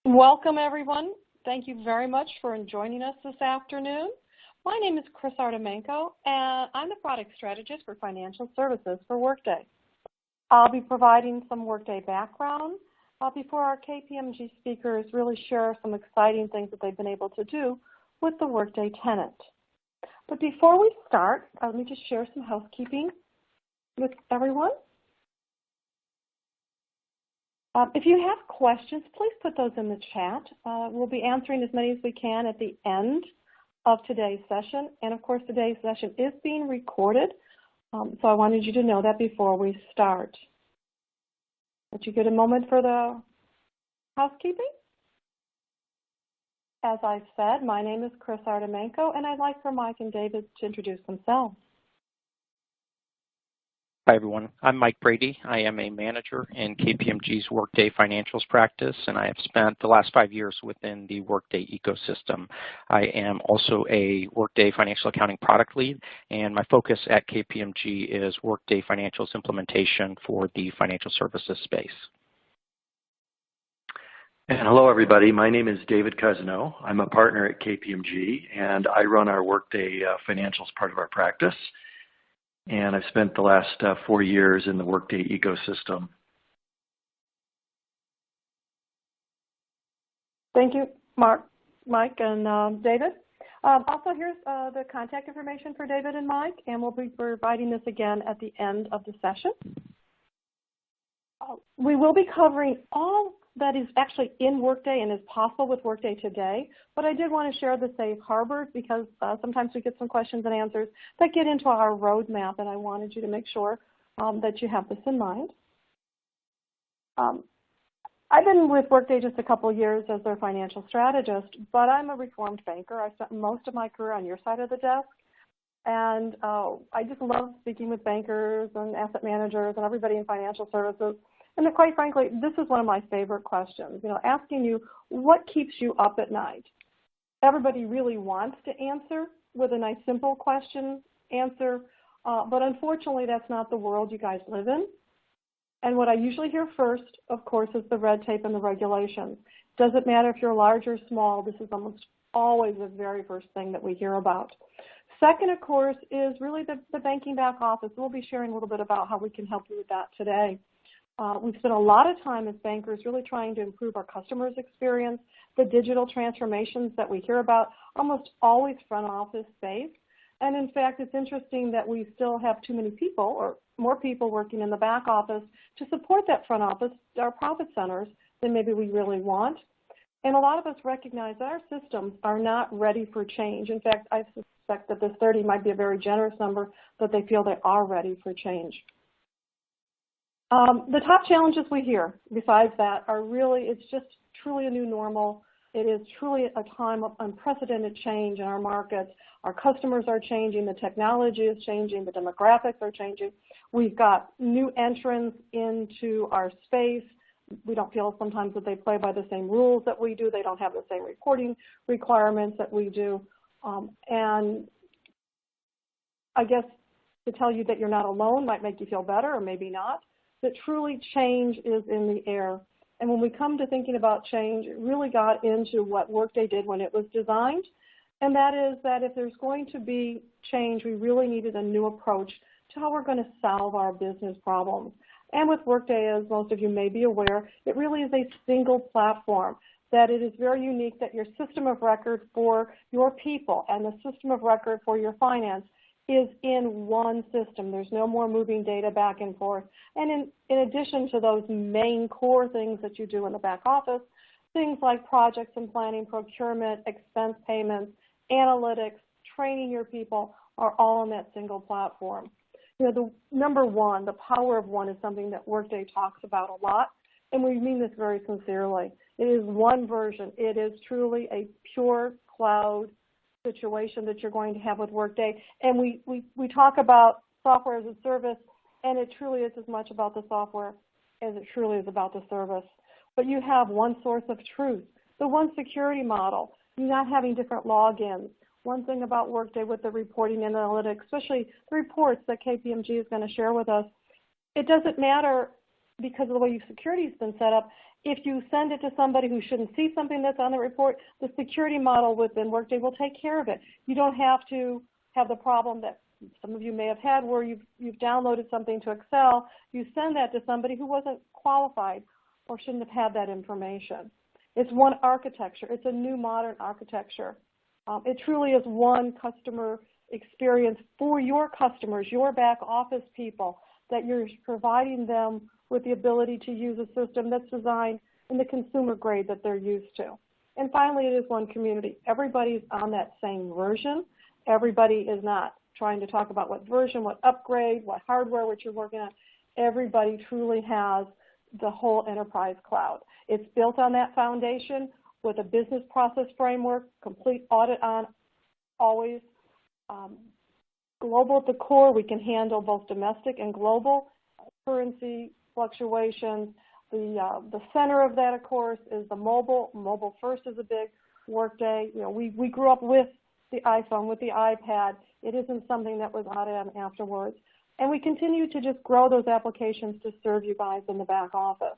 Welcome, everyone. Thank you very much for joining us this afternoon. My name is Chris Artemenko, and I'm the product strategist for financial services for Workday. I'll be providing some Workday background before our KPMG speakers really share some exciting things that they've been able to do with the Workday tenant. But before we start, let me just share some housekeeping with everyone. If you have questions, please put those in the chat. We'll be answering as many as we can at the end of today's session. And of course, today's session is being recorded. So I wanted you to know that before we start. Did you get a moment for the housekeeping? As I said, my name is Chris Artemenko, and I'd like for Mike and David to introduce themselves. Hi, everyone. I'm Mike Brady. I am a manager in KPMG's Workday Financials practice, and I have spent the last 5 years within the Workday ecosystem. I am also a Workday Financial Accounting product lead, and my focus at KPMG is Workday Financials implementation for the financial services space. And hello, everybody. My name is David Cousineau. I'm a partner at KPMG, and I run our Workday Financials part of our practice. And I've spent the last 4 years in the Workday ecosystem. Thank you, Mike, and David. Also, here's the contact information for David and Mike, and we'll be providing this again at the end of the session. We will be covering all that is actually in Workday and is possible with Workday today, but I did want to share the safe harbor because sometimes we get some questions and answers that get into our roadmap, and I wanted you to make sure that you have this in mind. I've been with Workday just a couple years as their financial strategist, but I'm a reformed banker. I spent most of my career on your side of the desk, and I just love speaking with bankers and asset managers and everybody in financial services. And quite frankly, this is one of my favorite questions, asking you what keeps you up at night. Everybody really wants to answer with a nice, simple question answer, but unfortunately, that's not the world you guys live in. And what I usually hear first, of course, is the red tape and the regulations. Doesn't matter if you're large or small, this is almost always the very first thing that we hear about. Second, of course, is really the banking back office. We'll be sharing a little bit about how we can help you with that today. We've spent a lot of time as bankers really trying to improve our customers' experience. The digital transformations that we hear about almost always front office based. And in fact, it's interesting that we still have too many people or more people working in the back office to support that front office, our profit centers, than maybe we really want. And a lot of us recognize that our systems are not ready for change. In fact, I suspect that this 30 might be a very generous number, that they feel they are ready for change. The top challenges we hear, besides that, are really, it's just truly a new normal. It is truly a time of unprecedented change in our markets. Our customers are changing, the technology is changing, the demographics are changing. We've got new entrants into our space. We don't feel sometimes that they play by the same rules that we do. They don't have the same reporting requirements that we do. And I guess to tell you that you're not alone might make you feel better, or maybe not. That truly change is in the air. And when we come to thinking about change, it really got into what Workday did when it was designed. And that is that if there's going to be change, we really needed a new approach to how we're going to solve our business problems. And with Workday, as most of you may be aware, it really is a single platform, that it is very unique that your system of record for your people and the system of record for your finance is in one system. There's no more moving data back and forth. And in addition to those main core things that you do in the back office, things like projects and planning, procurement, expense payments, analytics, training your people are all on that single platform. The number one, the power of one, is something that Workday talks about a lot, and we mean this very sincerely. It is one version. It is truly a pure cloud situation that you're going to have with Workday. And we talk about software as a service, and it truly is as much about the software as it truly is about the service. But you have one source of truth, the one security model. You're not having different logins. One thing about Workday with the reporting and analytics, especially the reports that KPMG is going to share with us, it doesn't matter because of the way security's been set up, if you send it to somebody who shouldn't see something that's on the report, the security model within Workday will take care of it. You don't have to have the problem that some of you may have had where you've downloaded something to Excel, you send that to somebody who wasn't qualified or shouldn't have had that information. It's one architecture. It's a new modern architecture. It truly is one customer experience for your customers, your back office people, that you're providing them with the ability to use a system that's designed in the consumer grade that they're used to. And finally, it is one community. Everybody's on that same version. Everybody is not trying to talk about what version, what upgrade, what hardware, what you're working on. Everybody truly has the whole enterprise cloud. It's built on that foundation with a business process framework, complete audit on, always global at the core. We can handle both domestic and global currency fluctuations. The center of that, of course, is the mobile. Mobile first is a big Workday. You know, we grew up with the iPhone, with the iPad. It isn't something that was added on afterwards. And we continue to just grow those applications to serve you guys in the back office.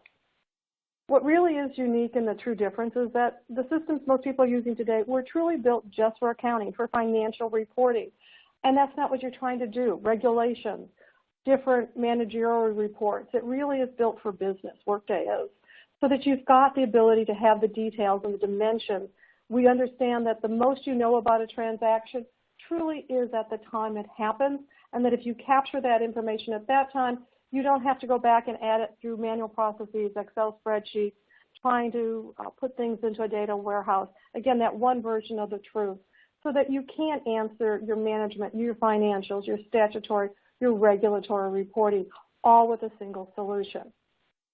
What really is unique and the true difference is that the systems most people are using today were truly built just for accounting, for financial reporting. And that's not what you're trying to do. Regulations, different managerial reports. It really is built for business, Workday is, so that you've got the ability to have the details and the dimensions. We understand that the most you know about a transaction truly is at the time it happens, and that if you capture that information at that time, you don't have to go back and add it through manual processes, Excel spreadsheets, trying to put things into a data warehouse. Again, that one version of the truth, so that you can answer your management, your financials, your statutory, your regulatory reporting, all with a single solution.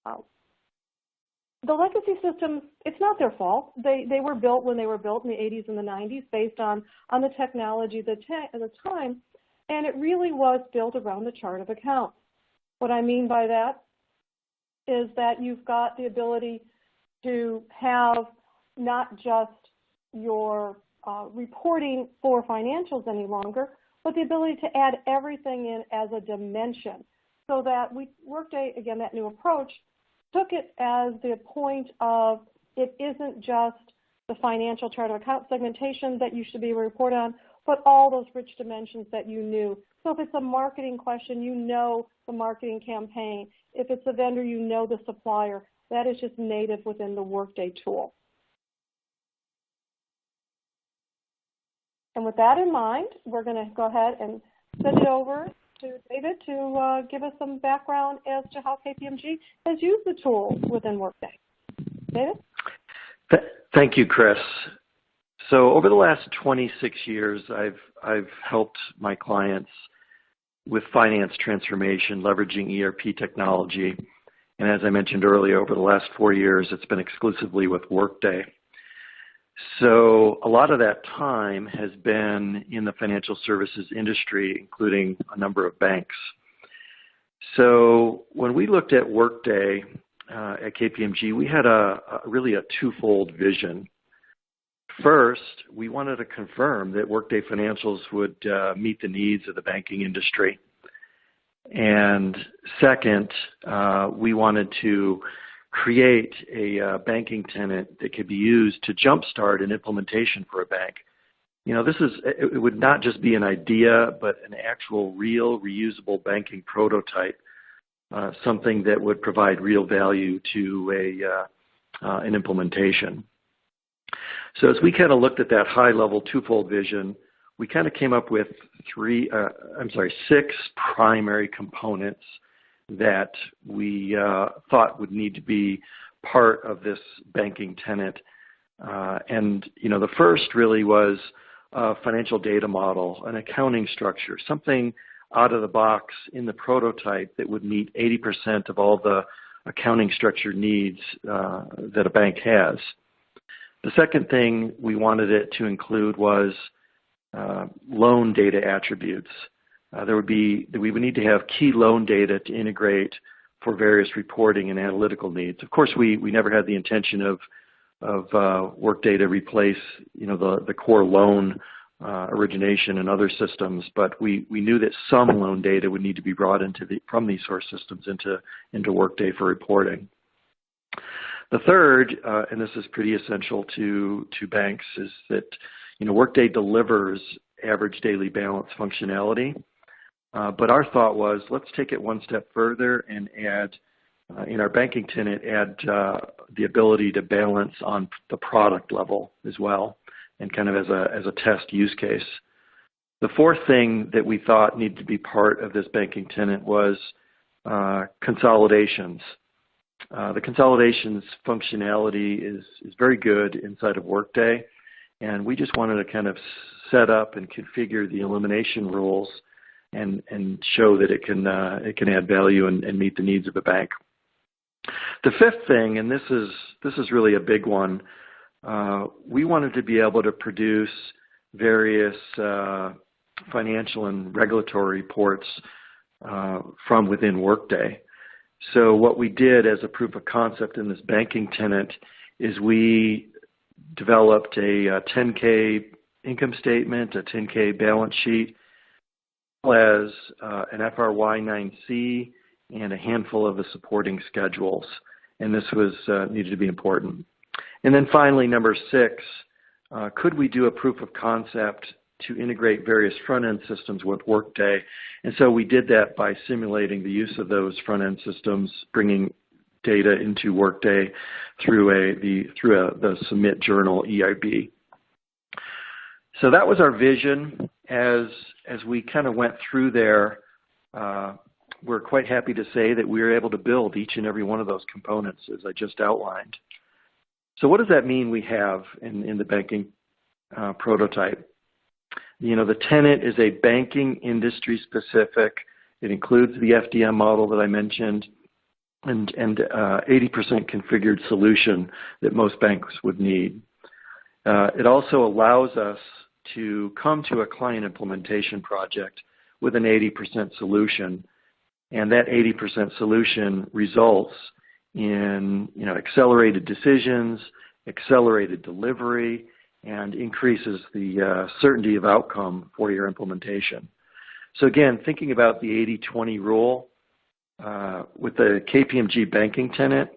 The legacy systems, it's not their fault. They were built when they were built in the 80s and the 90s based on the technology at the time, and it really was built around the chart of accounts. What I mean by that is that you've got the ability to have not just your reporting for financials any longer, but the ability to add everything in as a dimension, so that Workday, again, that new approach, took it as the point of it isn't just the financial chart of account segmentation that you should be able to report on, but all those rich dimensions that you knew. So if it's a marketing question, you know the marketing campaign. If it's a vendor, you know the supplier. That is just native within the Workday tool. And with that in mind, we're going to go ahead and send it over to David to give us some background as to how KPMG has used the tool within Workday. David? Thank you, Chris. So over the last 26 years, I've helped my clients with finance transformation, leveraging ERP technology. And as I mentioned earlier, over the last 4 years, it's been exclusively with Workday. So a lot of that time has been in the financial services industry, including a number of banks. So when we looked at Workday at KPMG, we had really a twofold vision. First, we wanted to confirm that Workday Financials would meet the needs of the banking industry. And second, we wanted to create a banking tenant that could be used to jumpstart an implementation for a bank. You know, it would not just be an idea, but an actual, real, reusable banking prototype, something that would provide real value to an implementation. So as we kind of looked at that high-level twofold vision, we kind of came up with six primary components that we thought would need to be part of this banking tenant. And, you know, the first really was a financial data model, an accounting structure, something out of the box in the prototype that would meet 80% of all the accounting structure needs that a bank has. The second thing we wanted it to include was loan data attributes. We would need to have key loan data to integrate for various reporting and analytical needs. Of course, we never had the intention of Workday to replace, you know, the core loan origination and other systems, but we knew that some loan data would need to be brought from these source systems into Workday for reporting. The third, and this is pretty essential to banks, is that Workday delivers average daily balance functionality, but our thought was let's take it one step further and add, in our banking tenant, add the ability to balance on the product level as well, and kind of as a test use case. The fourth thing that we thought needed to be part of this banking tenant was consolidations. The consolidations functionality is very good inside of Workday, and we just wanted to kind of set up and configure the elimination rules and show that it can add value and meet the needs of a bank. The fifth thing, and this is really a big one, we wanted to be able to produce various financial and regulatory reports from within Workday. So what we did as a proof of concept in this banking tenant is we developed a 10K income statement, a 10K balance sheet, as well as an FRY 9C and a handful of the supporting schedules. And this was needed to be important. And then finally, number 6, could we do a proof of concept to integrate various front-end systems with Workday? And so we did that by simulating the use of those front-end systems, bringing data into Workday through the Submit Journal EIB. So that was our vision. As we kind of went through there, we're quite happy to say that we were able to build each and every one of those components as I just outlined. So what does that mean we have in the banking prototype? The tenant is a banking industry specific. It includes the FDM model that I mentioned and 80% configured solution that most banks would need. It also allows us to come to a client implementation project with an 80% solution, and that 80% solution results in accelerated decisions, accelerated delivery, and increases the certainty of outcome for your implementation. So again, thinking about the 80-20 rule, with the KPMG banking tenant,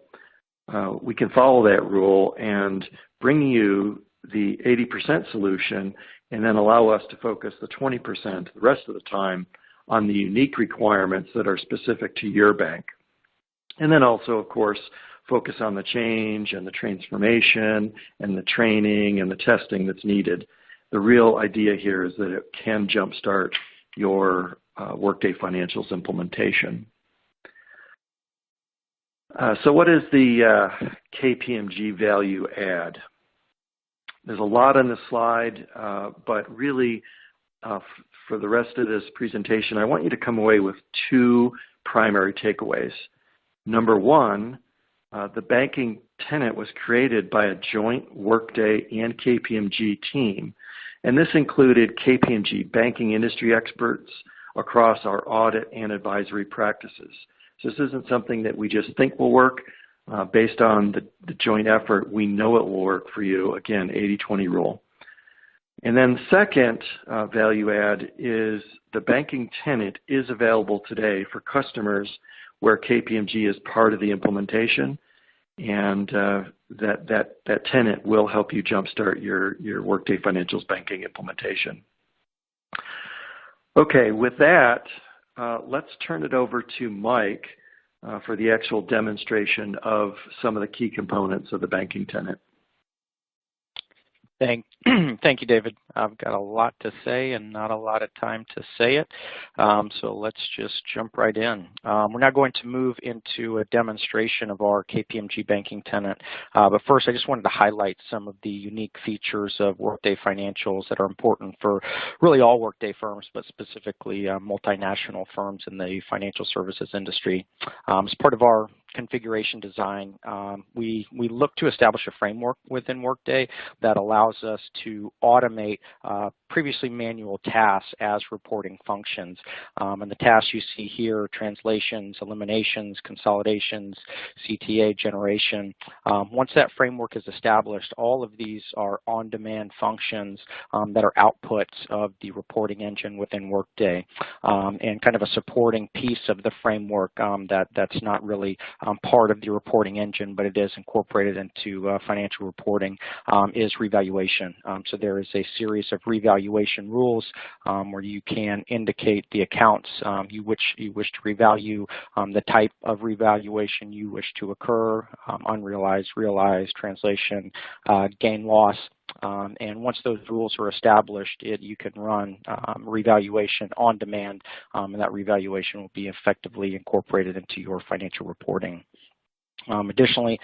we can follow that rule and bring you the 80% solution and then allow us to focus the 20% the rest of the time on the unique requirements that are specific to your bank. And then also, of course, focus on the change and the transformation and the training and the testing that's needed. The real idea here is that it can jumpstart your Workday Financials implementation. So what is the KPMG value add? There's a lot on this slide, but really for the rest of this presentation, I want you to come away with 2 primary takeaways. Number 1, the banking tenant was created by a joint Workday and KPMG team, and this included KPMG banking industry experts across our audit and advisory practices. So this isn't something that we just think will work. Based on the joint effort, we know it will work for you. Again, 80-20 rule. And then the second value add is the banking tenant is available today for customers where KPMG is part of the implementation, and that tenant will help you jumpstart your Workday Financials banking implementation. Okay, with that, let's turn it over to Mike for the actual demonstration of some of the key components of the banking tenant. Thank you, David. I've got a lot to say and not a lot of time to say it, so let's just jump right in. We're now going to move into a demonstration of our KPMG banking tenant, but first I just wanted to highlight some of the unique features of Workday Financials that are important for really all Workday firms, but specifically multinational firms in the financial services industry. As part of our configuration design, we look to establish a framework within Workday that allows us to automate previously manual tasks as reporting functions. And the tasks you see here, translations, eliminations, consolidations, CTA generation. Once that framework is established, all of these are on-demand functions that are outputs of the reporting engine within Workday, and kind of a supporting piece of the framework that's not really part of the reporting engine, but it is incorporated into financial reporting, is revaluation. So there is a series of revaluation rules where you can indicate the accounts you wish to revalue, the type of revaluation you wish to occur, unrealized, realized, translation, gain, loss. And once those rules are established, you can run revaluation on demand, and that revaluation will be effectively incorporated into your financial reporting. Additionally,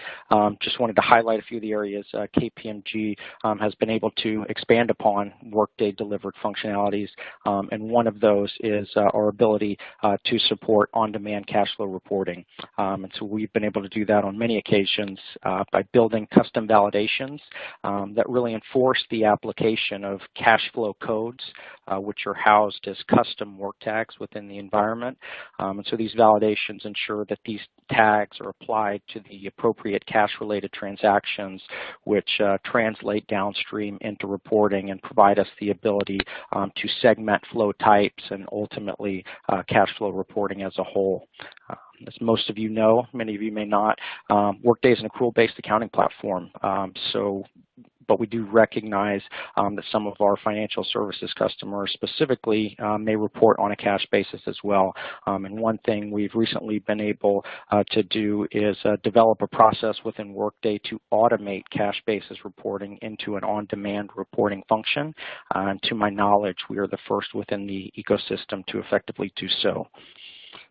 just wanted to highlight a few of the areas KPMG has been able to expand upon Workday delivered functionalities, and one of those is our ability to support on-demand cash flow reporting. And so we've been able to do that on many occasions by building custom validations that really enforce the application of cash flow codes, which are housed as custom work tags within the environment. And so these validations ensure that these tags are applied to the appropriate cash-related transactions, which translate downstream into reporting and provide us the ability to segment flow types and ultimately cash flow reporting as a whole. As most of you know, many of you may not, Workday is an accrual-based accounting platform. But we do recognize that some of our financial services customers specifically may report on a cash basis as well. And one thing we've recently been able to do is develop a process within Workday to automate cash basis reporting into an on-demand reporting function. And to my knowledge, we are the first within the ecosystem to effectively do so.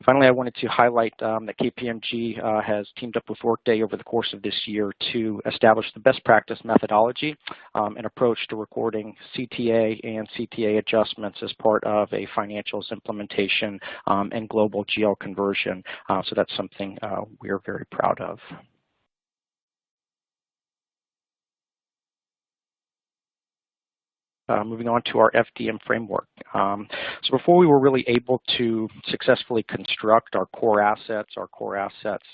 Finally, I wanted to highlight that KPMG has teamed up with Workday over the course of this year to establish the best practice methodology and approach to recording CTA and CTA adjustments as part of a financials implementation and global GL conversion. So that's something we are very proud of. Moving on to our FDM framework. So before we were really able to successfully construct our core assets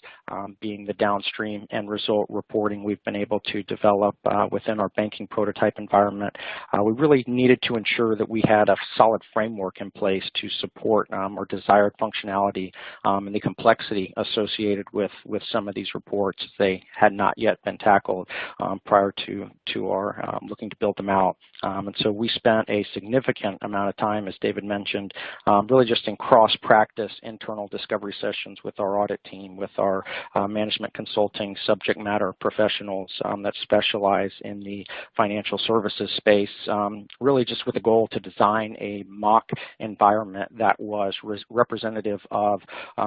being the downstream end result reporting we've been able to develop within our banking prototype environment, we really needed to ensure that we had a solid framework in place to support our desired functionality and the complexity associated with some of these reports. They had not yet been tackled prior to our looking to build them out. And so we spent a significant amount of time, as David mentioned, really just in cross-practice internal discovery sessions with our audit team, with our management consulting subject matter professionals that specialize in the financial services space, really just with the goal to design a mock environment that was representative of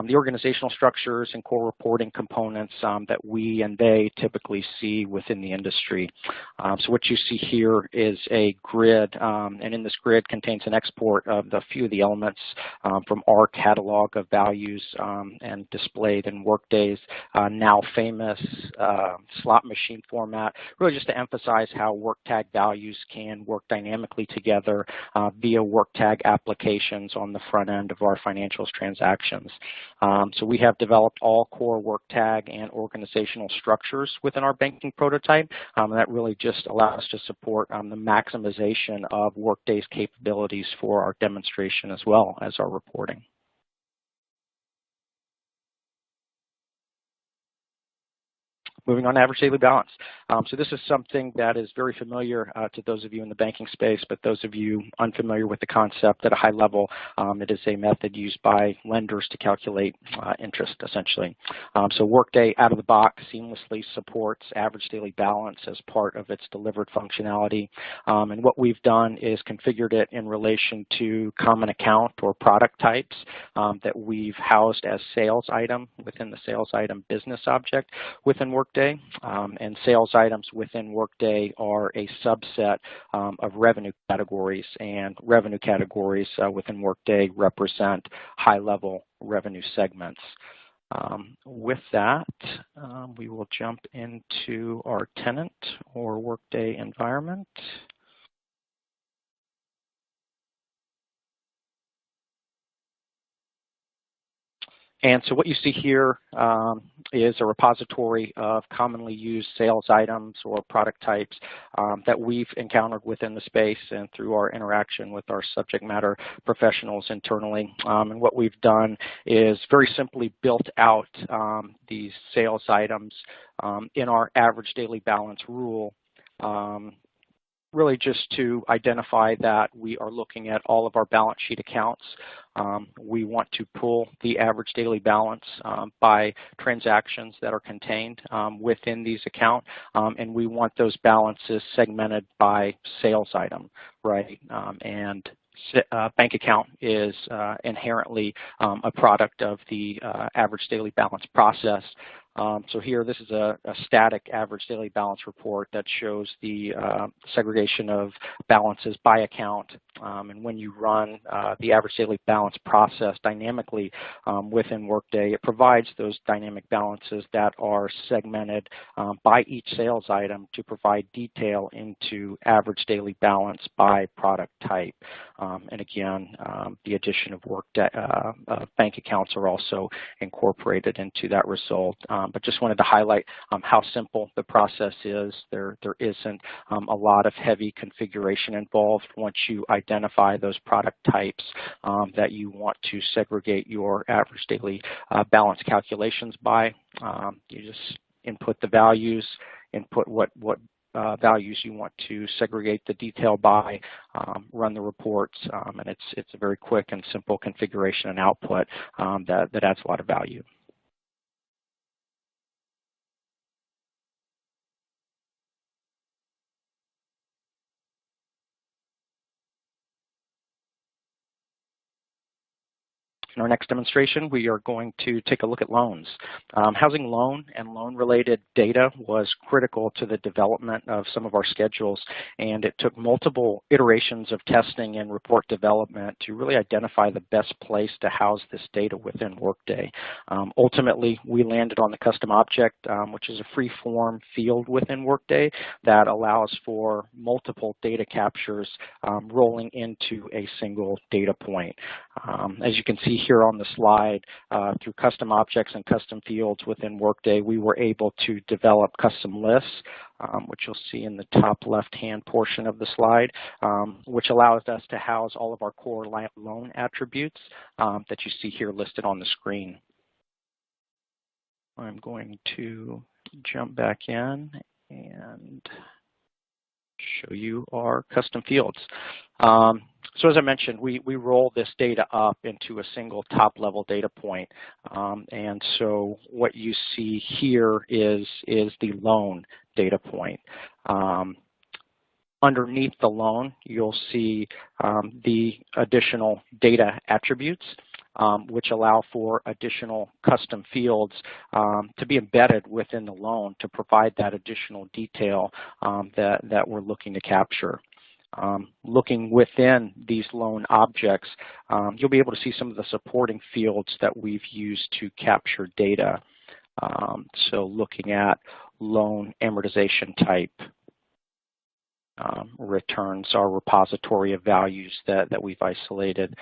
the organizational structures and core reporting components that we and they typically see within the industry. So what you see here is a grid, and in this grid contains an export of a few of the elements from our catalog of values and displayed in Workday's now famous slot machine format, really just to emphasize how work tag values can work dynamically together via work tag applications on the front end of our financials transactions. So we have developed all core work tag and organizational structures within our banking prototype, and that really just allows us to support the maximization of Workday's capabilities for our demonstration as well as our reporting. Moving on to average daily balance. So this is something that is very familiar to those of you in the banking space, but those of you unfamiliar with the concept at a high level, it is a method used by lenders to calculate interest, essentially. So Workday, out of the box, seamlessly supports average daily balance as part of its delivered functionality. And what we've done is configured it in relation to common account or product types that we've housed as sales item within the sales item business object within Workday. And sales items within Workday are a subset of revenue categories, and revenue categories within Workday represent high-level revenue segments. With that, we will jump into our tenant or Workday environment. And so what you see here is a repository of commonly used sales items or product types that we've encountered within the space and through our interaction with our subject matter professionals internally. And what we've done is very simply built out these sales items in our average daily balance rule, really just to identify that we are looking at all of our balance sheet accounts. We want to pull the average daily balance by transactions that are contained within these accounts, and we want those balances segmented by sales item, right? And bank account is inherently a product of the average daily balance process. So here, this is a static average daily balance report that shows the segregation of balances by account. And when you run the average daily balance process dynamically within Workday, it provides those dynamic balances that are segmented by each sales item to provide detail into average daily balance by product type. And again, the addition of Workday bank accounts are also incorporated into that result. But just wanted to highlight how simple the process is. There isn't a lot of heavy configuration involved once you identify those product types that you want to segregate your average daily balance calculations by. You just input the values, input what values you want to segregate the detail by, run the reports, and it's a very quick and simple configuration and output that adds a lot of value. In our next demonstration, we are going to take a look at loans. Housing loan and loan-related data was critical to the development of some of our schedules, and it took multiple iterations of testing and report development to really identify the best place to house this data within Workday. Ultimately, we landed on the custom object, which is a free-form field within Workday that allows for multiple data captures rolling into a single data point. As you can see here on the slide, through custom objects and custom fields within Workday, we were able to develop custom lists, which you'll see in the top left-hand portion of the slide, which allows us to house all of our core loan attributes that you see here listed on the screen. I'm going to jump back in and show you our custom fields. So as I mentioned, we roll this data up into a single top-level data point. And so what you see here is the loan data point. Underneath the loan, you'll see the additional data attributes, which allow for additional custom fields to be embedded within the loan to provide that additional detail that we're looking to capture. Looking within these loan objects, you'll be able to see some of the supporting fields that we've used to capture data. So looking at loan amortization type, returns our repository of values that we've isolated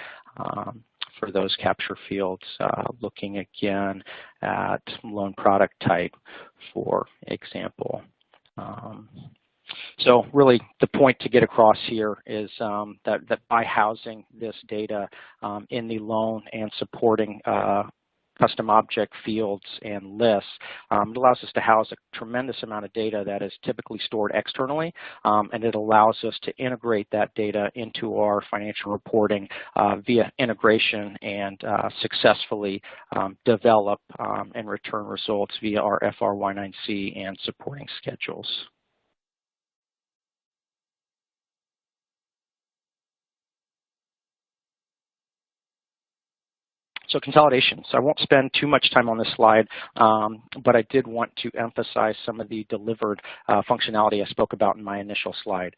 for those capture fields, looking again at loan product type, for example. So really the point to get across here is that by housing this data in the loan and supporting custom object fields and lists, it allows us to house a tremendous amount of data that is typically stored externally, and it allows us to integrate that data into our financial reporting via integration and successfully develop and return results via our FR-Y9C and supporting schedules. So consolidation. So I won't spend too much time on this slide, but I did want to emphasize some of the delivered functionality I spoke about in my initial slide.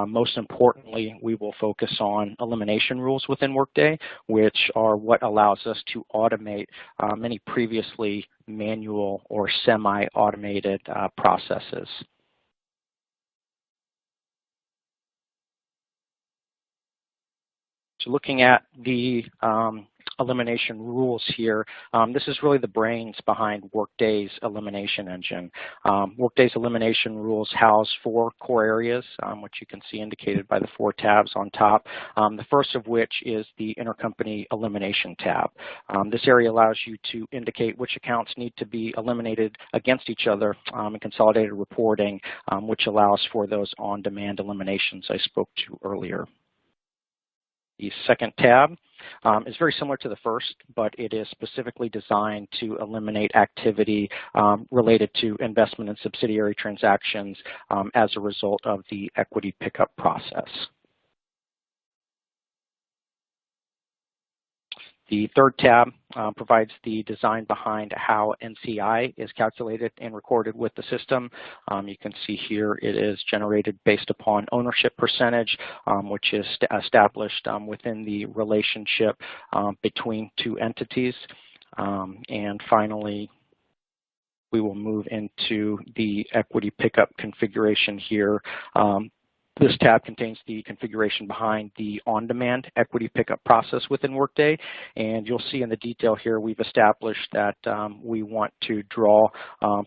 Most importantly, we will focus on elimination rules within Workday, which are what allows us to automate many previously manual or semi-automated processes. So looking at the elimination rules here. This is really the brains behind Workday's elimination engine. Workday's elimination rules house 4 core areas, which you can see indicated by the 4 tabs on top. The first of which is the intercompany elimination tab. This area allows you to indicate which accounts need to be eliminated against each other in consolidated reporting, which allows for those on-demand eliminations I spoke to earlier. The second tab is very similar to the first, but it is specifically designed to eliminate activity related to investment and subsidiary transactions as a result of the equity pickup process. The third tab provides the design behind how NCI is calculated and recorded with the system. You can see here it is generated based upon ownership percentage, which is established within the relationship between 2 entities. And finally, we will move into the equity pickup configuration here. This tab contains the configuration behind the on-demand equity pickup process within Workday, and you'll see in the detail here we've established that we want to draw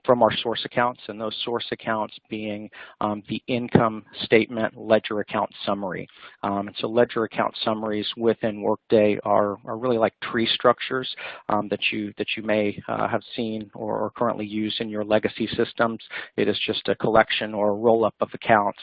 from our source accounts, and those source accounts being the income statement ledger account summary. And so ledger account summaries within Workday are really like tree structures that you may have seen or currently use in your legacy systems. It is just a collection or a roll-up of accounts.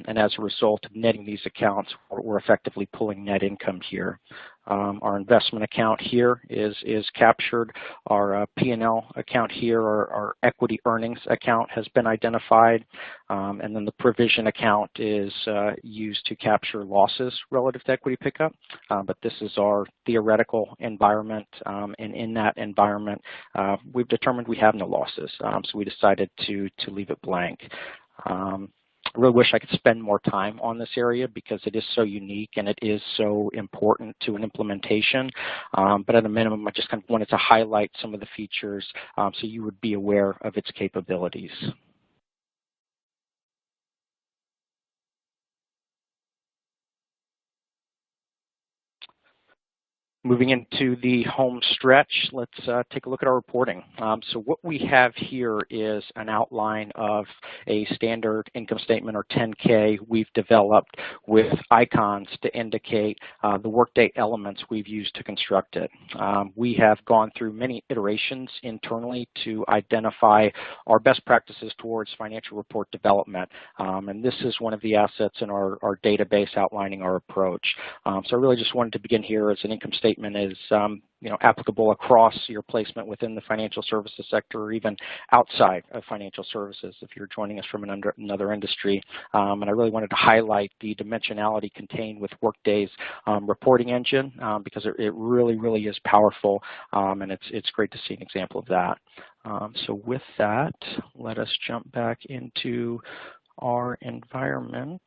And as a result of netting these accounts, we're effectively pulling net income here. Our investment account here is captured. Our P&L account here, our equity earnings account has been identified. And then the provision account is used to capture losses relative to equity pickup. But this is our theoretical environment. And in that environment, we've determined we have no losses. So we decided to leave it blank. I really wish I could spend more time on this area because it is so unique and it is so important to an implementation. But at a minimum, I just kind of wanted to highlight some of the features so you would be aware of its capabilities. Moving into the home stretch, let's take a look at our reporting. So what we have here is an outline of a standard income statement or 10K we've developed with icons to indicate the Workday elements we've used to construct it. We have gone through many iterations internally to identify our best practices towards financial report development. And this is one of the assets in our database outlining our approach. So I really just wanted to begin here as an income statement is applicable across your placement within the financial services sector or even outside of financial services if you're joining us from another industry. And I really wanted to highlight the dimensionality contained with Workday's reporting engine because it really is powerful, and it's great to see an example of that. So with that, let us jump back into our environment.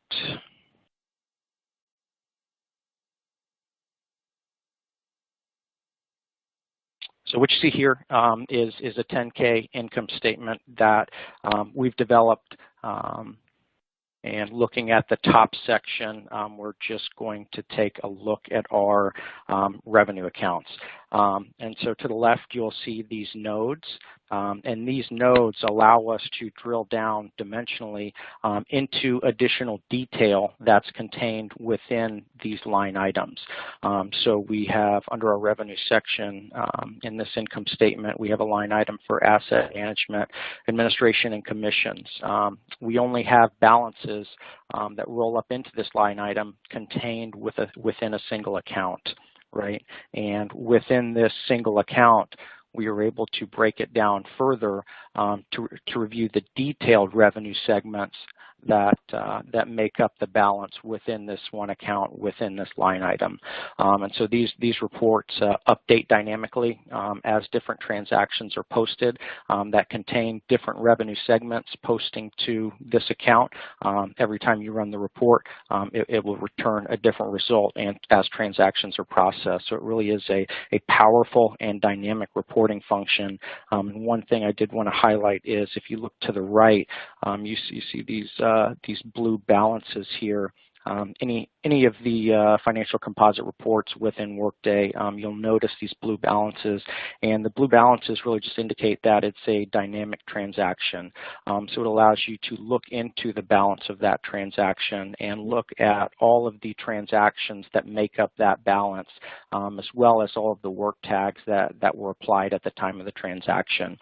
So what you see here is a 10K income statement that we've developed. And looking at the top section, we're just going to take a look at our revenue accounts. And so to the left, you'll see these nodes. And these nodes allow us to drill down dimensionally into additional detail that's contained within these line items. So we have under our revenue section in this income statement, we have a line item for asset management, administration, and commissions. We only have balances that roll up into this line item contained within a single account, right? And within this single account, we are able to break it down further to review the detailed revenue segments that make up the balance within this one account within this line item. And so these reports update dynamically as different transactions are posted that contain different revenue segments posting to this account. Every time you run the report, it will return a different result and as transactions are processed. So it really is a powerful and dynamic reporting function. And one thing I did want to highlight is if you look to the right, you see these blue balances here. Any any of the financial composite reports within Workday, you'll notice these blue balances, and the blue balances really just indicate that it's a dynamic transaction. So it allows you to look into the balance of that transaction and look at all of the transactions that make up that balance, as well as all of the work tags that were applied at the time of the transaction.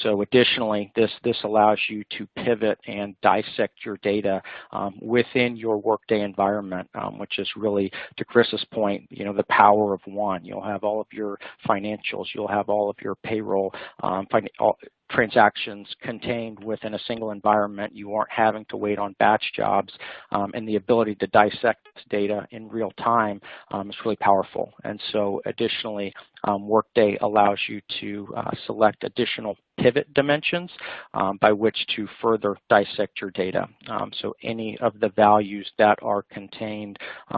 So additionally, this allows you to pivot and dissect your data within your Workday environment, which is really, to Chris's point, the power of one. You'll have all of your financials, you'll have all of your payroll transactions contained within a single environment. You aren't having to wait on batch jobs, and the ability to dissect this data in real time is really powerful. And so additionally, Workday allows you to select additional pivot dimensions by which to further dissect your data. So any of the values that are contained,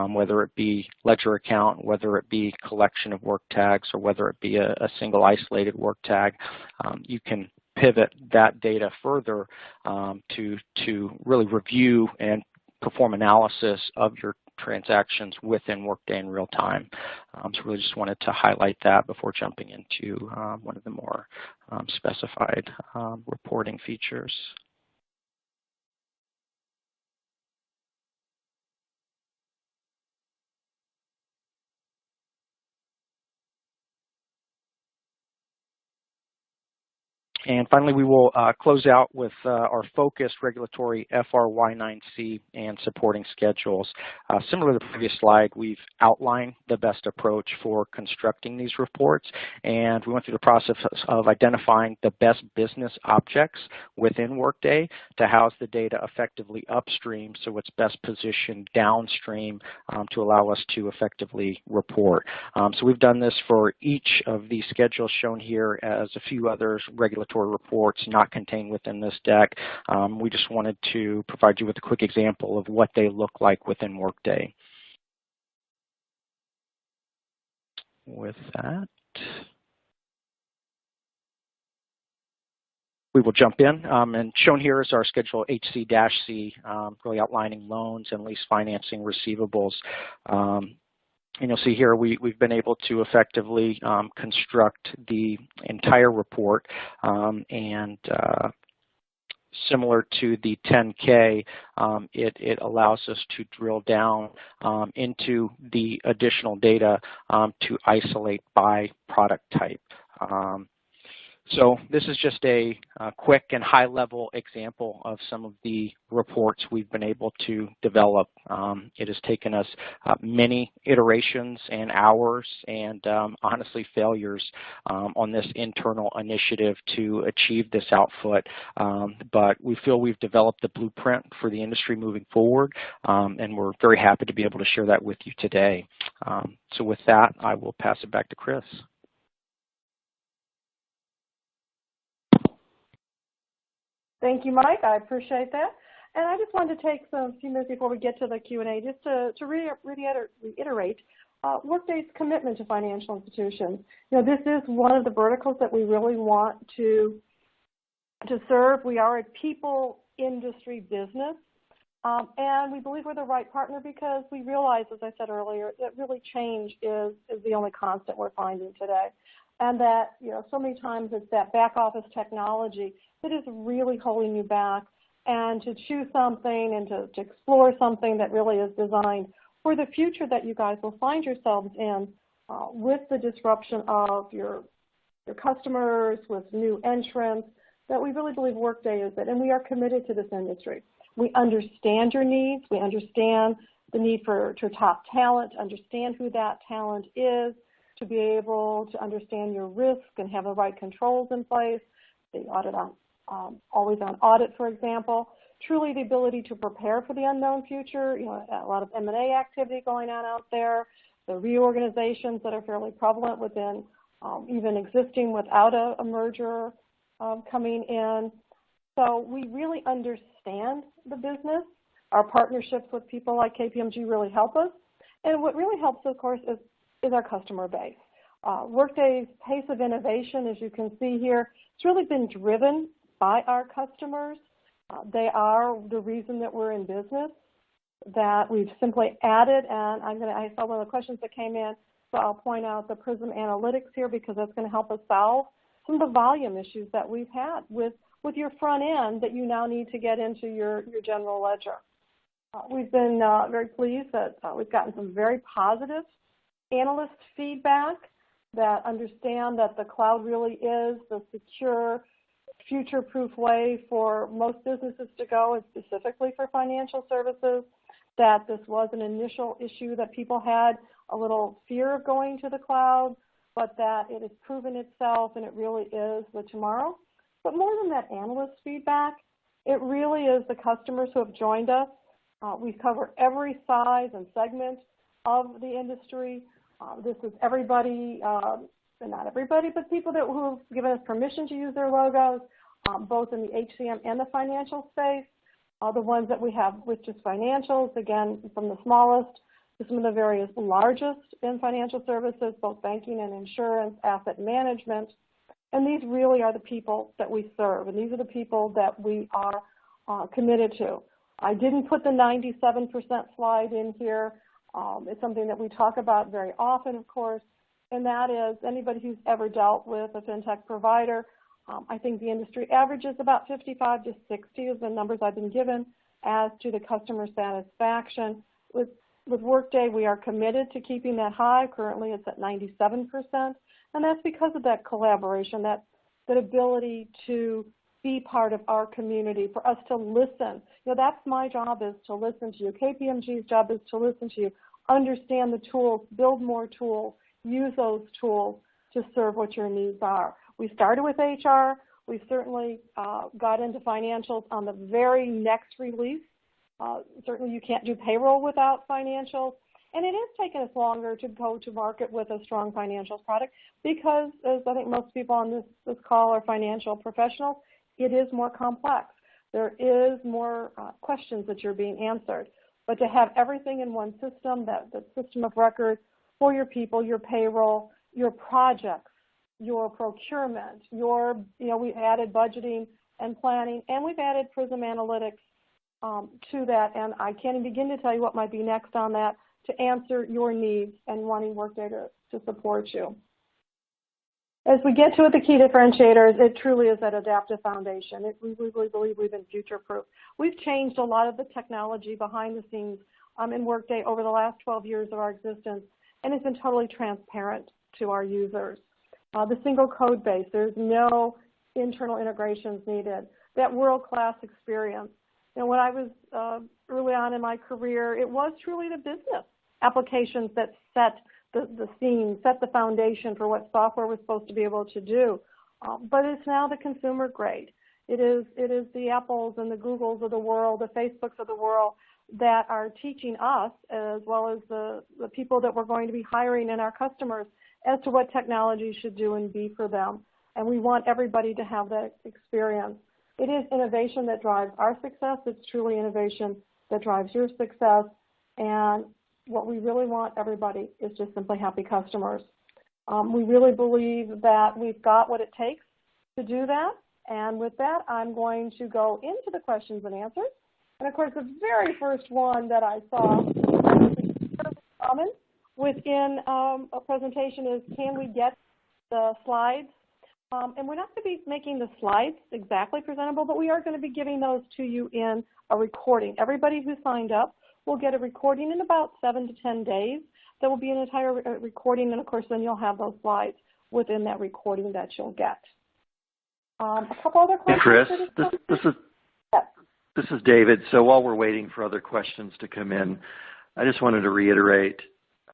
whether it be ledger account, whether it be collection of work tags, or whether it be a single isolated work tag, you can pivot that data further to really review and perform analysis of your transactions within Workday in real time. So really just wanted to highlight that before jumping into one of the more specified reporting features. And finally, we will close out with our focused regulatory FR-Y9C and supporting schedules. Similar to the previous slide, we've outlined the best approach for constructing these reports, and we went through the process of identifying the best business objects within Workday to house the data effectively upstream so it's best positioned downstream to allow us to effectively report. So we've done this for each of the schedules shown here, as a few others regulatory reports not contained within this deck. We just wanted to provide you with a quick example of what they look like within Workday. With that, we will jump in, and shown here is our schedule HC-C, really outlining loans and lease financing receivables. And you'll see here we've been able to effectively construct the entire report, and similar to the 10K, it allows us to drill down into the additional data to isolate by product type. So this is just a quick and high-level example of some of the reports we've been able to develop. It has taken us many iterations and hours and honestly failures on this internal initiative to achieve this output, but we feel we've developed the blueprint for the industry moving forward, and we're very happy to be able to share that with you today. So with that, I will pass it back to Chris. Thank you, Mike. I appreciate that. And I just wanted to take a few minutes before we get to the Q&A just to reiterate Workday's commitment to financial institutions. This is one of the verticals that we really want to serve. We are a people industry business, and we believe we're the right partner because we realize, as I said earlier, that really change is the only constant we're finding today. And that, so many times it's that back office technology that is really holding you back, and to choose something and to explore something that really is designed for the future that you guys will find yourselves in with the disruption of your customers, with new entrants, that we really believe Workday is it. And we are committed to this industry. We understand your needs. We understand the need for top talent, to understand who that talent is, to be able to understand your risk and have the right controls in place, the audit always on audit, for example. Truly the ability to prepare for the unknown future, a lot of M&A activity going on out there, the reorganizations that are fairly prevalent within even existing without a merger coming in. So we really understand the business. Our partnerships with people like KPMG really help us. And what really helps, of course, is our customer base. Workday's pace of innovation, as you can see here, it's really been driven by our customers. They are the reason that we're in business. that we've simply added, and I saw one of the questions that came in, so I'll point out the Prism Analytics here because that's going to help us solve some of the volume issues that we've had with your front end that you now need to get into your general ledger. We've been very pleased that we've gotten some very positive analyst feedback that understand that the cloud really is the secure, future-proof way for most businesses to go, and specifically for financial services, that this was an initial issue that people had a little fear of going to the cloud, but that it has proven itself and it really is the tomorrow. But more than that analyst feedback, it really is the customers who have joined us. We cover every size and segment of the industry. This is everybody, not everybody, but people who have given us permission to use their logos, both in the HCM and the financial space. The ones that we have with just financials, again, from the smallest to some of the various largest in financial services, both banking and insurance, asset management. And these really are the people that we serve, and these are the people that we are committed to. I didn't put the 97% slide in here. It's something that we talk about very often, of course, and that is anybody who's ever dealt with a fintech provider. I think the industry average is about 55 to 60 is the numbers I've been given as to the customer satisfaction. With Workday, we are committed to keeping that high. Currently, it's at 97%, and that's because of that collaboration, that ability to be part of our community, for us to listen. You know, that's my job, is to listen to you. KPMG's job is to listen to you, understand the tools, build more tools, use those tools to serve what your needs are. We started with HR. We certainly got into financials on the very next release. Certainly you can't do payroll without financials. And it has taken us longer to go to market with a strong financials product because, as I think most people on this call are financial professionals, it is more complex. There is more questions that you're being answered. But to have everything in one system, the system of record for your people, your payroll, your projects, your procurement, we've added budgeting and planning, and we've added Prism Analytics to that, and I can't even begin to tell you what might be next on that to answer your needs and wanting Workday to support you. As we get to the key differentiators, it truly is that adaptive foundation. We really believe we've been future-proof. We've changed a lot of the technology behind the scenes in Workday over the last 12 years of our existence, and it's been totally transparent to our users. The single code base, there's no internal integrations needed. That world-class experience. You know, when I was early on in my career, it was truly the business applications that set the scene, set the foundation for what software was supposed to be able to do. But it's now the consumer grade. It is the Apples and the Googles of the world, the Facebooks of the world that are teaching us, as well as the people that we're going to be hiring and our customers, as to what technology should do and be for them. And we want everybody to have that experience. It is innovation that drives our success. It's truly innovation that drives your success. And what we really want, everybody, is just simply happy customers. We really believe that we've got what it takes to do that. And with that, I'm going to go into the questions and answers. And of course, the very first one that I saw common within a presentation is, can we get the slides? And we're not going to be making the slides exactly presentable, but we are going to be giving those to you in a recording. Everybody who signed up will get a recording in about 7 to 10 days. There will be an entire recording, and of course, then you'll have those slides within that recording that you'll get. A couple other questions. Hey, Chris, this is David. So while we're waiting for other questions to come in, I just wanted to reiterate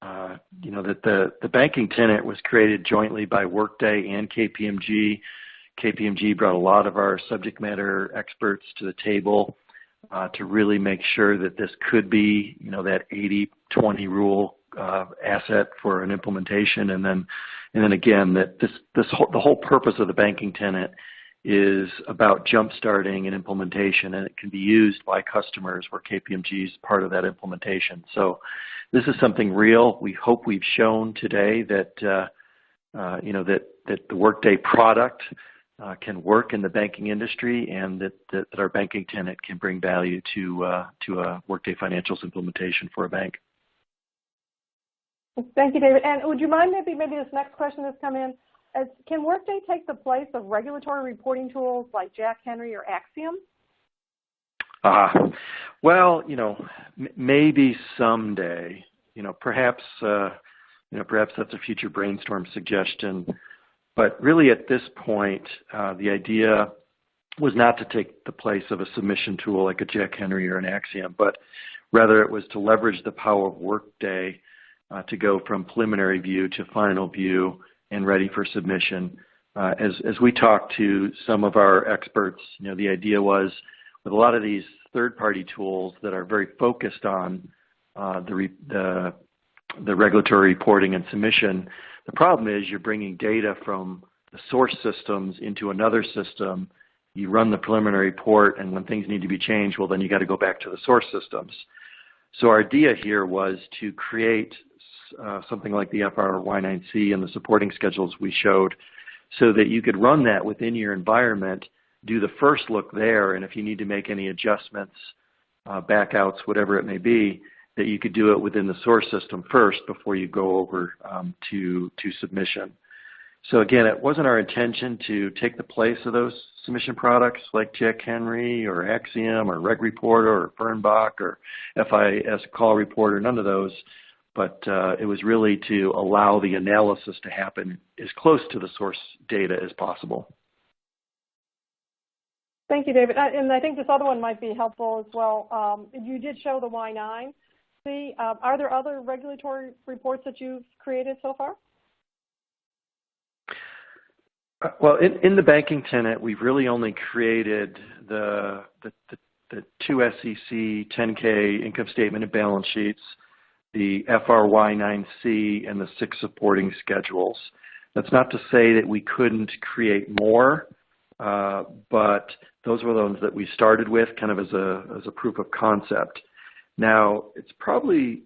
that the banking tenant was created jointly by Workday and KPMG. KPMG brought a lot of our subject matter experts to the table to really make sure that this could be, that 80-20 rule asset for an implementation, and then again that the whole purpose of the banking tenant is about jump-starting an implementation, and it can be used by customers where KPMG is part of that implementation. So this is something real. We hope we've shown today that that the Workday product can work in the banking industry, and that our banking tenant can bring value to a Workday Financials implementation for a bank. Thank you, David. And would you mind maybe this next question has come in? Can Workday take the place of regulatory reporting tools like Jack Henry or Axiom? Well, maybe someday. Perhaps that's a future brainstorm suggestion. But really, at this point, the idea was not to take the place of a submission tool like a Jack Henry or an Axiom, but rather it was to leverage the power of Workday to go from preliminary view to final view and ready for submission. As we talked to some of our experts, the idea was with a lot of these third-party tools that are very focused on the regulatory reporting and submission, the problem is you're bringing data from the source systems into another system. You run the preliminary report, and when things need to be changed, well, then you got to go back to the source systems. So our idea here was to create something like the FRY9C and the supporting schedules we showed so that you could run that within your environment, do the first look there, and if you need to make any adjustments, backouts, whatever it may be, that you could do it within the source system first before you go over to submission. So again, it wasn't our intention to take the place of those submission products like Jack Henry or Axiom or Reg Reporter or Fernbach or FIS Call Reporter, none of those. But it was really to allow the analysis to happen as close to the source data as possible. Thank you, David. And I think this other one might be helpful as well. You did show the Y9. Are there other regulatory reports that you've created so far? Well, in the banking tenant, we've really only created the two SEC 10K income statement and balance sheets, the FRY9C, and the 6 supporting schedules. That's not to say that we couldn't create more, but those were the ones that we started with kind of as a proof of concept. Now, it's probably,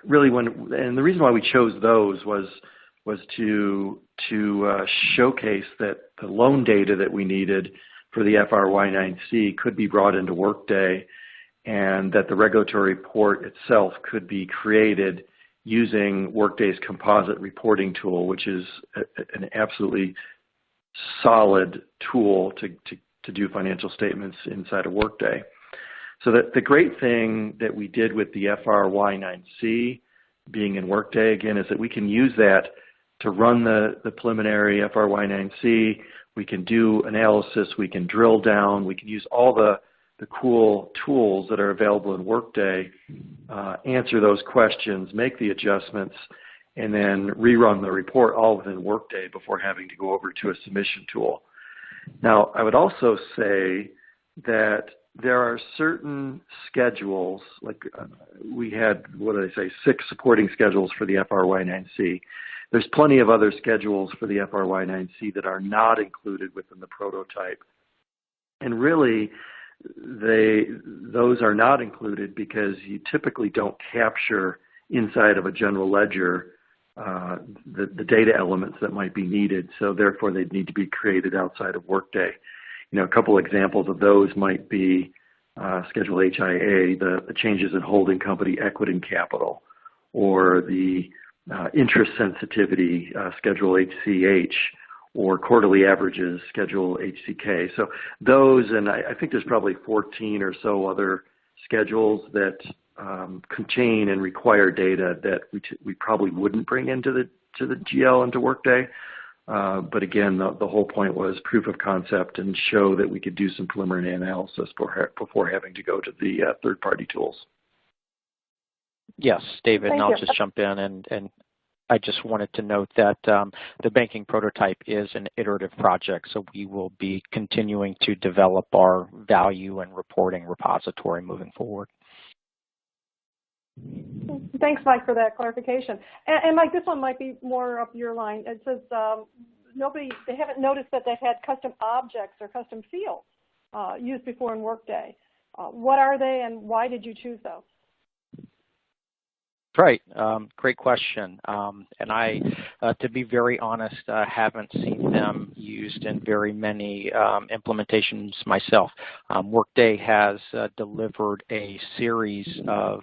really and the reason why we chose those was to showcase that the loan data that we needed for the FRY9C could be brought into Workday, and that the regulatory report itself could be created using Workday's composite reporting tool, which is an absolutely solid tool to do financial statements inside of Workday. So the great thing that we did with the FRY9C being in Workday, again, is that we can use that to run the preliminary FRY9C. We can do analysis. We can drill down. We can use all the cool tools that are available in Workday, answer those questions, make the adjustments, and then rerun the report all within Workday before having to go over to a submission tool. Now, I would also say that there are certain schedules, like we had, 6 supporting schedules for the FRY9C. There's plenty of other schedules for the FRY9C that are not included within the prototype. And really, those are not included because you typically don't capture inside of a general ledger the data elements that might be needed. So therefore, they'd need to be created outside of Workday. A couple examples of those might be Schedule HIA, the changes in holding company equity and capital, or the interest sensitivity, Schedule HCH, or quarterly averages, Schedule HCK. So those, and I think there's probably 14 or so other schedules that contain and require data that we probably wouldn't bring into the GL into Workday. But again, the whole point was proof of concept and show that we could do some preliminary analysis before having to go to the third-party tools. Yes, David, Thank and I'll you. just jump in and I just wanted to note that the banking prototype is an iterative project, so we will be continuing to develop our value and reporting repository moving forward. Thanks, Mike, for that clarification. And Mike, this one might be more up your line. It says they haven't noticed that they've had custom objects or custom fields used before in Workday. What are they, and why did you choose those? Right. Great question. And I, to be very honest, haven't seen them used in very many implementations myself. Workday has delivered a series of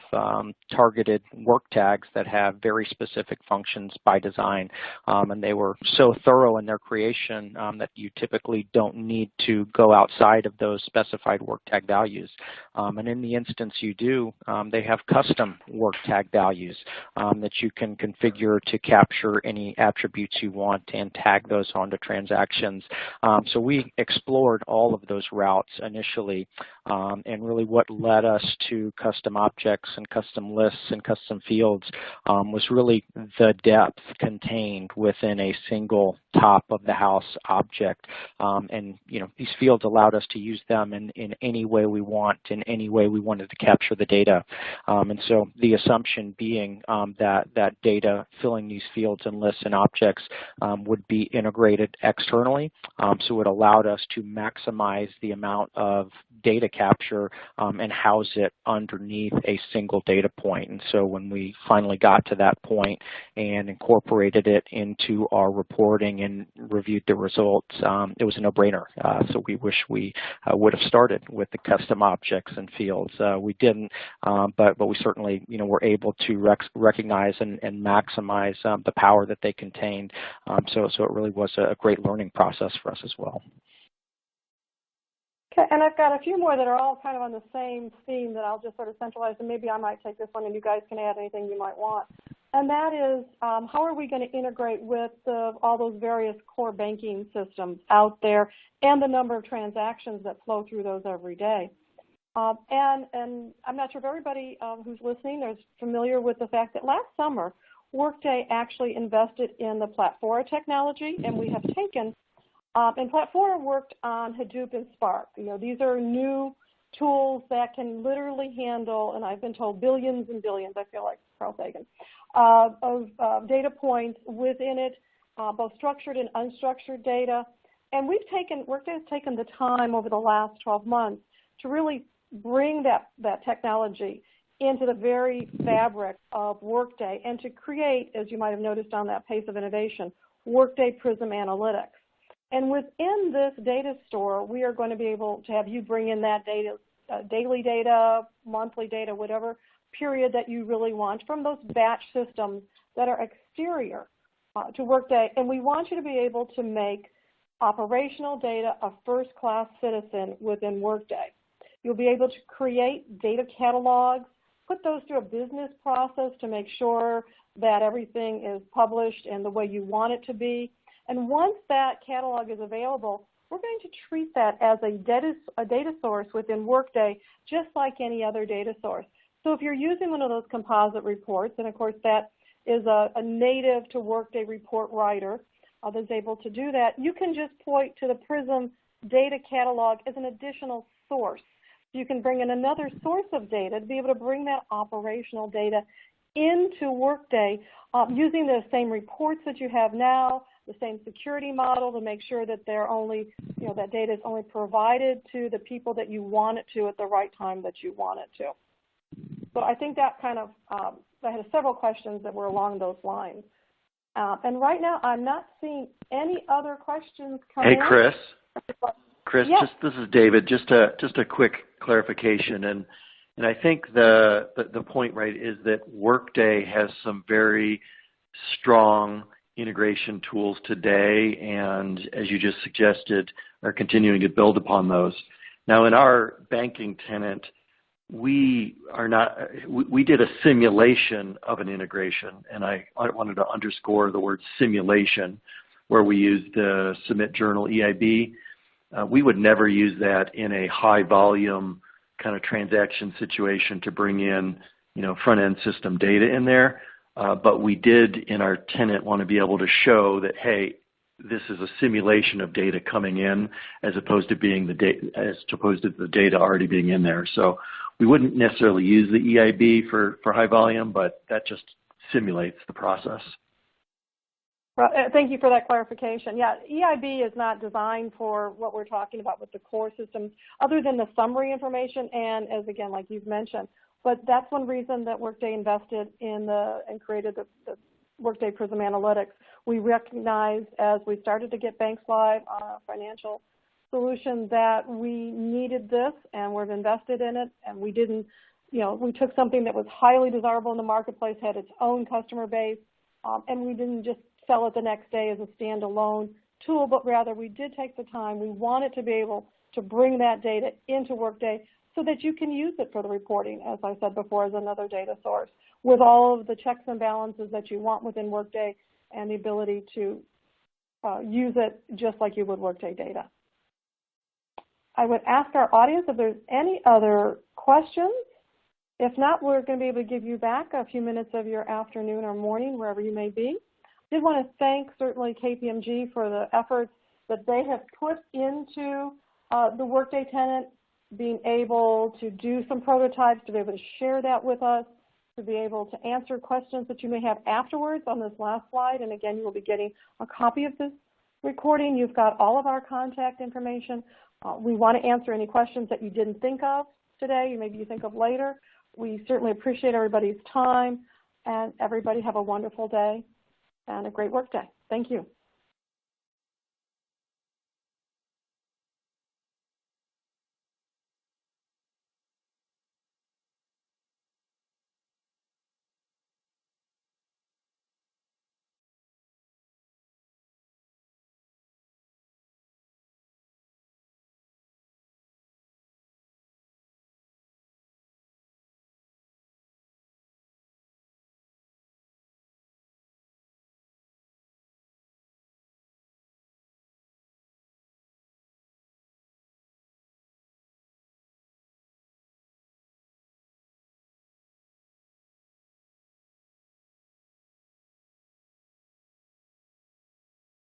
targeted work tags that have very specific functions by design. And they were so thorough in their creation that you typically don't need to go outside of those specified work tag values. And in the instance you do, they have custom work tag values that you can configure to capture any attributes you want and tag those onto transactions. So we explored all of those routes initially, and really what led us to custom objects and custom lists and custom fields was really the depth contained within a single top of the house object. And these fields allowed us to use them in any way we want, in any way we wanted to capture the data. And so the assumption being that data filling these fields and lists and objects would be integrated externally. So it allowed us to maximize the amount of data capture and house it underneath a single data point. And so when we finally got to that point and incorporated it into our reporting and reviewed the results, it was a no-brainer. So we wish we would have started with the custom objects and fields. We didn't, but we certainly were able to recognize and maximize the power that they contained. So it really was a great learning process for us as well. Okay, and I've got a few more that are all kind of on the same theme that I'll just sort of centralize, and maybe I might take this one and you guys can add anything you might want. And that is, how are we going to integrate with all those various core banking systems out there and the number of transactions that flow through those every day? And I'm not sure if everybody who's listening is familiar with the fact that last summer, Workday actually invested in the Platfora technology, and we have taken, and Platfora worked on Hadoop and Spark. These are new tools that can literally handle, and I've been told billions and billions, I feel like Carl Sagan, of data points within it, both structured and unstructured data. And Workday has taken the time over the last 12 months to really bring that technology into the very fabric of Workday and to create, as you might have noticed on that pace of innovation, Workday Prism Analytics. And within this data store, we are going to be able to have you bring in that data, daily data, monthly data, whatever period that you really want from those batch systems that are exterior to Workday. And we want you to be able to make operational data a first-class citizen within Workday. You'll be able to create data catalogs, put those through a business process to make sure that everything is published in the way you want it to be. And once that catalog is available, we're going to treat that as a data source within Workday, just like any other data source. So if you're using one of those composite reports, and of course that is a native to Workday report writer that's able to do that, you can just point to the Prism data catalog as an additional source. You can bring in another source of data to be able to bring that operational data into Workday using the same reports that you have now, the same security model to make sure that they're only, that data is only provided to the people that you want it to at the right time that you want it to. So I think that kind of, I had several questions that were along those lines. And right now I'm not seeing any other questions coming in. Hey, Chris. Chris, yes. This is David. Just a quick clarification, and I think the point, right, is that Workday has some very strong integration tools today, and as you just suggested, are continuing to build upon those. Now, in our banking tenant, we did a simulation of an integration, and I wanted to underscore the word simulation, where we used the Submit Journal EIB. We would never use that in a high volume kind of transaction situation to bring in, front-end system data in there. But we did in our tenant want to be able to show that, hey, this is a simulation of data coming in as opposed to the data already being in there. So we wouldn't necessarily use the EIB for high volume, but that just simulates the process. Well, thank you for that clarification. Yeah, EIB is not designed for what we're talking about with the core systems other than the summary information. And as again, like you've mentioned, But that's one reason that Workday invested in and created the Workday Prism Analytics. We recognized as we started to get banks live on our financial solution that we needed this, and we've invested in it, and we didn't, we took something that was highly desirable in the marketplace, had its own customer base, and we didn't just sell it the next day as a standalone tool, but rather we did take the time. We wanted to be able to bring that data into Workday so that you can use it for the reporting, as I said before, as another data source, with all of the checks and balances that you want within Workday and the ability to use it just like you would Workday data. I would ask our audience if there's any other questions. If not, we're going to be able to give you back a few minutes of your afternoon or morning, wherever you may be. I did want to thank certainly KPMG for the efforts that they have put into the Workday tenant, being able to do some prototypes, to be able to share that with us, to be able to answer questions that you may have afterwards on this last slide. And again, you will be getting a copy of this recording. You've got all of our contact information. We want to answer any questions that you didn't think of today, maybe you think of later. We certainly appreciate everybody's time, and everybody have a wonderful day and a great work day. Thank you.